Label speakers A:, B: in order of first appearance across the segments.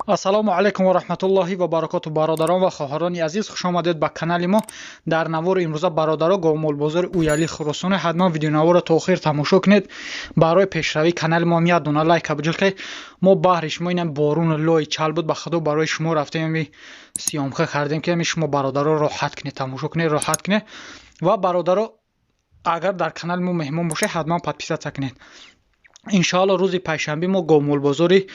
A: ассалому алайкум ва раҳматуллоҳи ва баракоту бародарон ва хоҳарони азиз, хушомадед ба канали мо. Дар навори имрӯза бародаро гомолбозори уяли хуросоне ҳатман видеонаворро то охир тамошо кунед. Барои пешравии канали мо я дона лайк абҷилке. мо баҳри шумо инам борун лои чал буд, ба худо барои шумо рафтем сиёмха кардем ки шумо бародаро роҳат кунед, тамошо кунед, роҳат кунед. ва бародаро агар дар канали мо меҳмон бошед, ҳатман подписатсия кунед. иншоалло рӯзи пайшанбе мо гомолбозори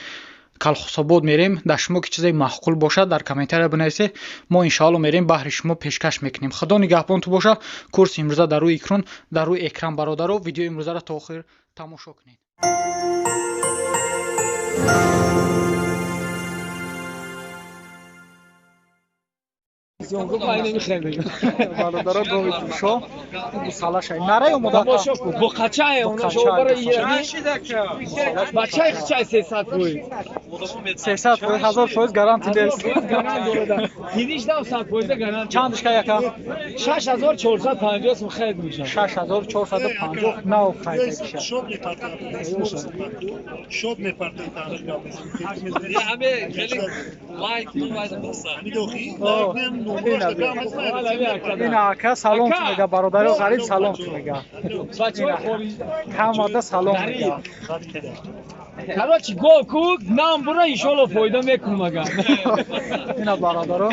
A: Калхособод мерем. Дар шумо ки чизе маъқул бошад дар комментария бинависед. Мо иншоалло мерем баҳри шумо пешкаш мекунем. Худо нигаҳбонтон бошад. Курси имрӯза дар рӯи экран бародаро видеои имрӯзаро то охир тамошо кунед. бародаро гови ҷӯшо гусалашай нараи омода
B: бо қачае оно шо бара ирани бачаи қачае 300 фоиз
A: 300 фоиз 1000 фоиз гаранти нест.
B: диниш дам 100 фоиз гаранти
A: чандш ка яка
B: 6450 сум херид меша
A: 6450 нав файда киша
C: شد می‌پرتن
B: همه خیلی لایک می‌کنن
A: این ака салом мега бародари ғариб салом мега
B: бачаи хориҷ
A: ҳамада салом мега.
B: короче гол кук нам бура иншолло фоида мекунам агар
A: ина бародаро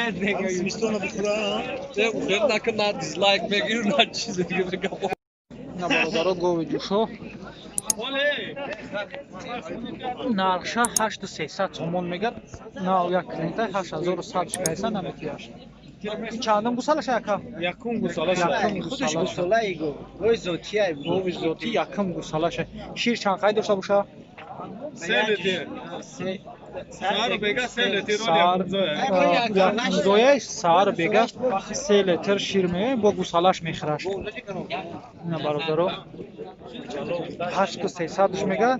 A: ина бародаро гови ҷӯшо нарша 8300 сомон мегад. нав як клиентай 8100 шкайса наметияш. чандам гусалаш яка
B: якум гусалаш
A: худаш гусалай гови зотия гови зоти якум гусалаш. шир чанд қай дошта боша?
B: 3 литр сар бега 3 литр
A: зояй сар бега 3 литр шир ме бо гусалаш мехраш. ина бародаро 8300 мега.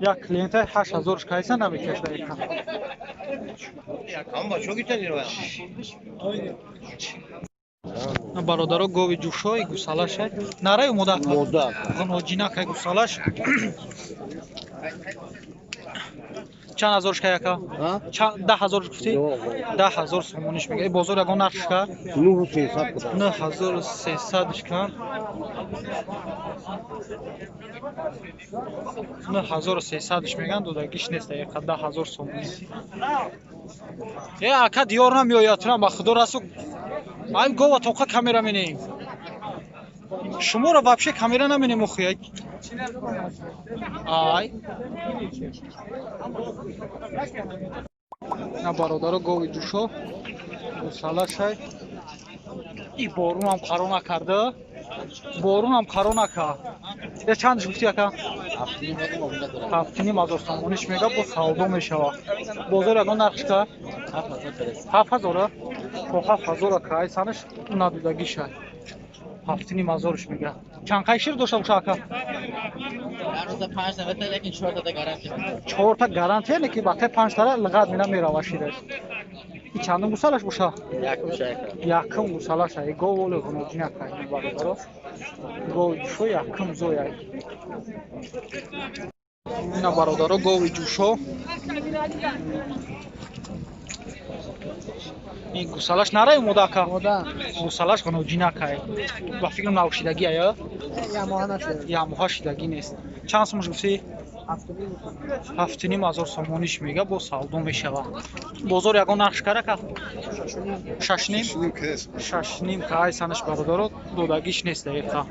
A: як клиентай 8000 шкайса наметияш яка. бародаро гови ҷӯшои гусалашай нараи мода ғоноҷинакай гусалаш чанд ҳазор шка яка 10000 гуфти 10000 сомониш мега. бозор ягон нарх шка 9300 шка 9300 меган додагиш нест яка 10000 сомон. ака диёр намеояд ба худо расу ай гова тоқа камера менем шуморо вообще камера наменем охуяй ай на бародаро гови ҷӯшо гусалашай и борунам қаро накарда борунам қаро накард. чандш гуфти яка 7500 сомониш мега бо савдо мешава. бозор ягон нархшка 7000 бо 7000 край санаш надудагишай 7500 мега. чанд қай шир дошта боша ака? чорта гарантия не ки бақай 5 тара лғат мина мерава шираш. и чандум гусалаш боша? якум гусалаш ай govole ғоноҷинакай бародаро гови ҷӯшо якум зояй. ина бародаро гови ҷӯшо ин гусалаш нараи мода ака гусалаш ғоноҷинакай ба фикрам навшидагӣ ая ямоҳа шидагӣ нест. чанд сомош гуфти? 7500 сомониш мега бо савдо мешава. бозор ягон нархш карака 6.5 кай санаш бародаро додагиш нест яка.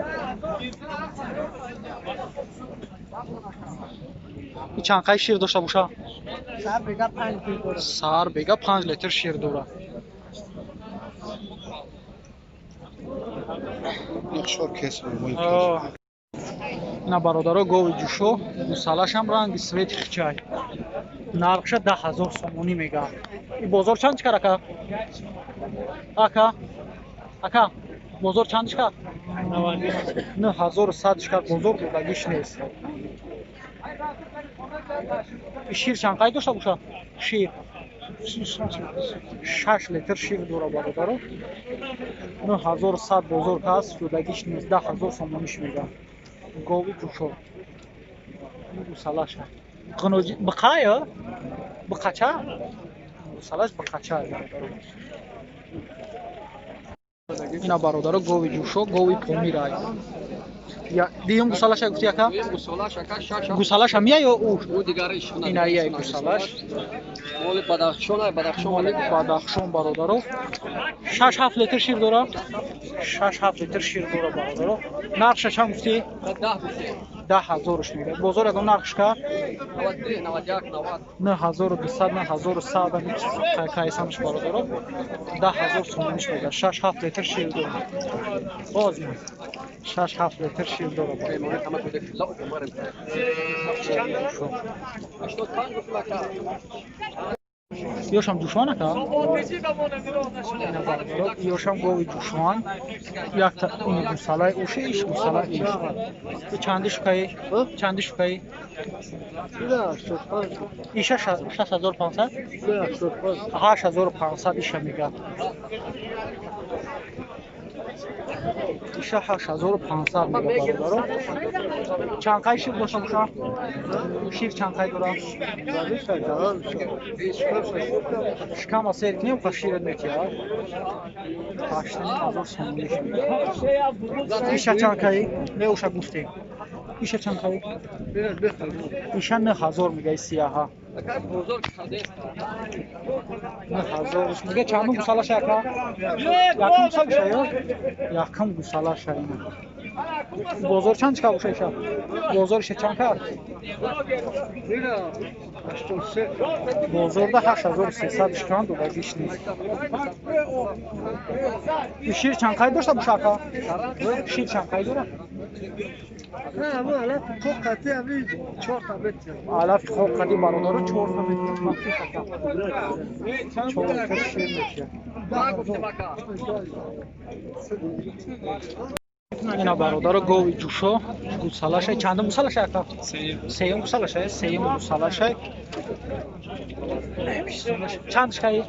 A: и чанд қай шир дошта боша? сар бега 5 литр шир дора. ина бародаро гови ҷӯшо гусалашам ранги свети хичай нархша 10000 сомонӣ мега. и бозор чанд карака ака ака бозор чанд шкар 9100 шкар бозор додагиш нест. шир чанд қай дошта боша? шир 6 литр шир дора бародаро 9100 бозор кас додагиш нест 10000 сомониш мега. гови ҷӯшо гусалаша ғоноҷи бақая бақача гусалаш ба қача. Ина бародаро гови ҷӯшо, гови помирай. Диюм гусалаш гуфти яка? Гусалаш ҳам я ё у? Ина я гусалаш.
B: Моли
A: Бадахшон бародаро. 6-7 литр шир дора. 6-7 литр шир дора бародаро. Нархша чанд гуфти? 10,000 мега. Бозор ягон нархшка? 9,200, 9,100 кайсамш бародаро. 10,000 сомониш мега. 6-7 литр шир дора. Боз 6-7 литр шир дора. Ёшам ҷӯшон ака? Ёшам гови ҷӯшон. Якта ини гусалаи уши, иш гусалаи иш. Чанди шукаи? Чанди шукаи? Иша 6500? 8500 иша мега. Иша 8500 мега бародаро. Чанқай шир бошам ша? Шир чанқай дора? Шкам асер кнем қашират метия. 8000 сомониш мега. Иша чанқай? Не уша гуфтем. Иша чанқай? Иша 9000 мега сияҳа. 9000 мега. Чандум гусалаша яка? Якам гусалаша ё? Якам гусалаша ина. Бозор чанд ка буша иша? Бозор иша чанд ка? Бозорда 8300 шкан дода гиш нест. Шир чанд кай дошта буша ка? Шир чанд кай дора? Алаф хоқади бародаро 4 та метр махсус ака. 4 та шир меша. Ина бародаро гови ҷӯшо, гусалаша, чандум гусалаша ака? Сеюм гусалаша, сеюм гусалаша. Чандшкаи?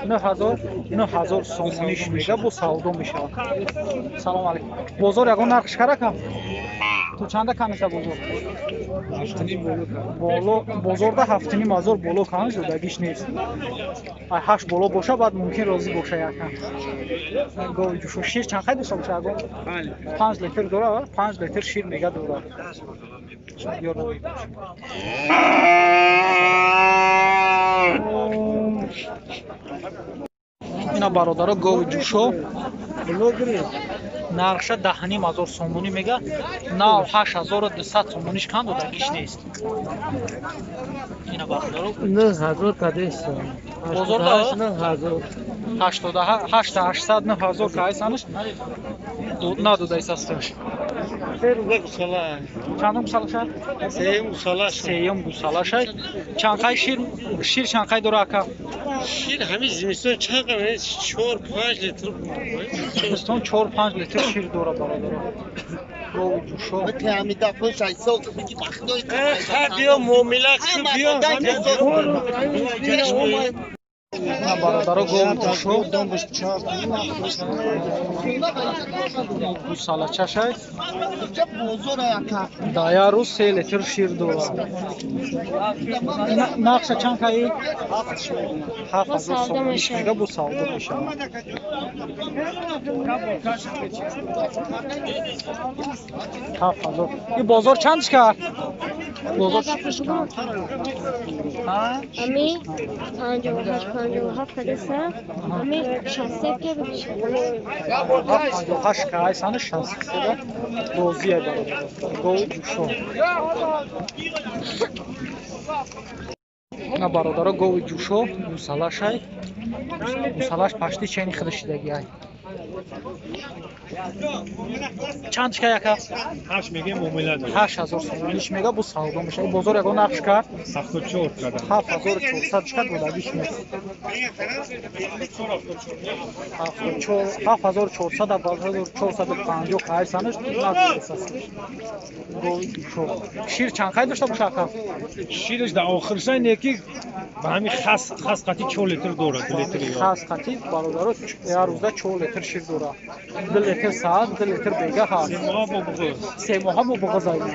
A: 9000 сомониш мега бо савдо мешавад. Салом алейкум. Бозор ягон нархш карака? То чанда камиса бозор? Боло бозорда 7500 боло камиш дагиш нест. Ай 8 боло боша баъд мумкин розӣ боша яка. Гови ҷӯшо шир чанд қайд доша боша агон? 5 литр дора, 5 литр шир мега дора. Ина бародаро гови ҷӯшо нархша 10,500 сомонӣ мега. Нав 8200 сомониш кам дода гиш нест. Ина бародаро
C: 9000 кадест.
A: бозорда
C: 9000.
A: 800 9000 кайсанш надода исасташ. Чандум гусалаша? Сеюм гусалаша. Чанқай шир чанқай дора ака?
C: Шир ҳамин зимистон чанд қамаш 4-5 литр.
A: Зимистон 4-5 литр шир дора бародаро. Гови ҷӯшо.
C: Биё муомила биё.
A: Ина бародаро гови ҷӯшо. Гусалачаша. Дая рӯз 3 литр шир дора. Нақша чанд каи? 7000 сомониш мега бо савдо мешавад. 7000. И бозор чандш ка? Бозор
D: Ами 58 кадеса. Ами 60 ке биши.
A: 58 кай сана 60 ке. Розия бародаро. Гови ҷӯшо. Ина бародаро гови ҷӯшо, гусалашай. Гусалаш пашти чени хидашидаги ай. Чанд шка яка?
C: 8 мега муомила дорад.
A: 8000 сомониш мега бо савдо мешавад. Бозор ягон нархш кард?
C: 74 када.
A: 7400 шка додагиш нест. 7400 да 7450 кайсанаш надорасаст. Гови ҷӯшо. Шир чанд қайд дошта боша ака?
C: Ширш да охирша неки ба ҳами хас қати 4 литр дорад, 2 литр ё.
A: Хас қати бародаро я рӯзда 4 литр шир дора. 2 литр саат, 2 литр бега ҳаст.
C: 3 моҳа бо буғоз.
A: 3 моҳа бо буғоз айна.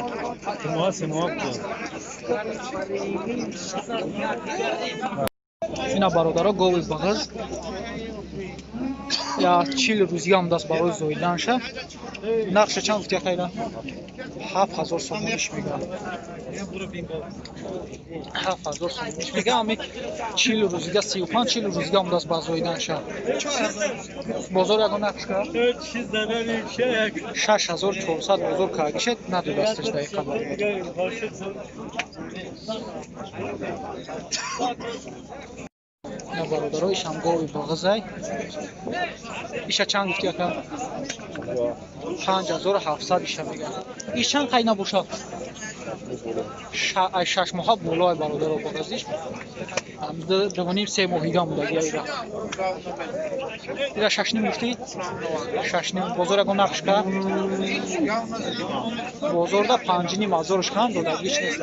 C: 3 моҳа буғоз.
A: ина бародаро гови бағыз я 40 рӯзига ҳам даст барои зоиданша. Нақша чанд гуфтия хайра? 7000 сомониш мегӯям. 7000 сомониш мегӯям. Ами 40 рӯзига 35-40 рӯзига ҳам даст ба зоиданша. Бозор ягон нақшка? 6400 бозор кагишед надудасташ дақиқа бародар. ина бародаро ишам гови бағызай. Иша чанд гуфтия ка? 5700 иша мегӯям. Иш чанд қайна бошад? 6 моҳа болой бародаро бағазиш. Бимоним 3 моҳига мудагия ира. Ира 6 ним гуфтӣ? 6 ним бозор ягон нақшка? Бозорда 5 ним азорш кам додагиш нест.